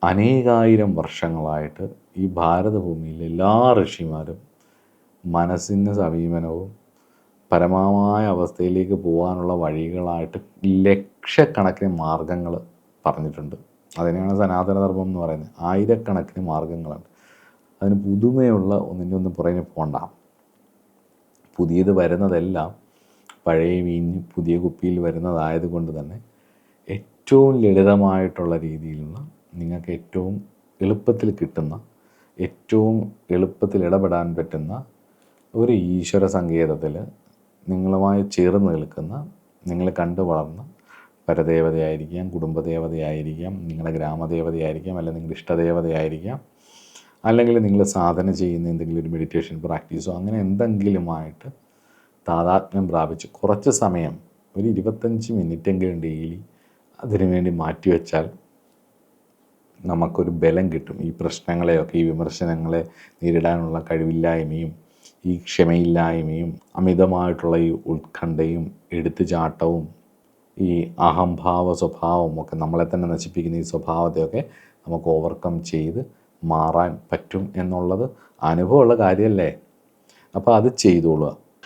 അനേകായിരം വർഷങ്ങളായിട്ട് ഈ ഭാരതഭൂമിയിലെ എല്ലാ ഋഷിമാരും മനസ്സിൻ്റെ സമീപനവും പരമമായ അവസ്ഥയിലേക്ക് പോകാനുള്ള വഴികളായിട്ട് ലക്ഷക്കണക്കിന് മാർഗങ്ങൾ പറഞ്ഞിട്ടുണ്ട്. അതിനെയാണ് സനാതനധർമ്മം എന്ന് പറയുന്നത്. ആയിരക്കണക്കിന് മാർഗങ്ങളുണ്ട്. അതിന് പുതുമയുള്ള ഒന്നിൻ്റെ ഒന്നും പുറകെ പോകണ്ട. പുതിയത് വരുന്നതെല്ലാം പഴയ വീഞ്ഞ് പുതിയ കുപ്പിയിൽ വരുന്നതായതുകൊണ്ട് തന്നെ ഏറ്റവും ലളിതമായിട്ടുള്ള രീതിയിലുള്ള, നിങ്ങൾക്ക് ഏറ്റവും എളുപ്പത്തിൽ കിട്ടുന്ന, ഏറ്റവും എളുപ്പത്തിൽ ഇടപെടാൻ പറ്റുന്ന ഒരു ഈശ്വര സങ്കേതത്തിൽ നിങ്ങളുമായി ചേർന്ന് നിൽക്കുന്ന, നിങ്ങൾ കണ്ടു വളർന്ന പരദേവതയായിരിക്കാം, കുടുംബദേവതയായിരിക്കാം, നിങ്ങളുടെ ഗ്രാമദേവതയായിരിക്കാം, അല്ലെങ്കിൽ നിങ്ങളുടെ ഇഷ്ടദേവതയായിരിക്കാം, അല്ലെങ്കിൽ നിങ്ങൾ സാധന ചെയ്യുന്ന എന്തെങ്കിലും ഒരു മെഡിറ്റേഷൻ പ്രാക്ടീസോ അങ്ങനെ എന്തെങ്കിലുമായിട്ട് താതാത്മ്യം പ്രാപിച്ച് കുറച്ച് സമയം, ഒരു 25 മിനിറ്റെങ്കിലും ഡെയിലി അതിനുവേണ്ടി മാറ്റിവെച്ചാൽ നമുക്കൊരു ബലം കിട്ടും. ഈ പ്രശ്നങ്ങളെയൊക്കെ, ഈ വിമർശനങ്ങളെ നേരിടാനുള്ള കഴിവില്ലായ്മയും ഈ ക്ഷമയില്ലായ്മയും അമിതമായിട്ടുള്ള ഈ ഉത്കണ്ഠയും എടുത്തുചാട്ടവും ഈ അഹംഭാവ സ്വഭാവവും ഒക്കെ നമ്മളെ തന്നെ നശിപ്പിക്കുന്ന ഈ സ്വഭാവത്തെയൊക്കെ നമുക്ക് ഓവർകം ചെയ്ത് മാറാൻ പറ്റും എന്നുള്ളത് അനുഭവമുള്ള കാര്യമല്ലേ. അപ്പോൾ അത് ചെയ്തോളുക.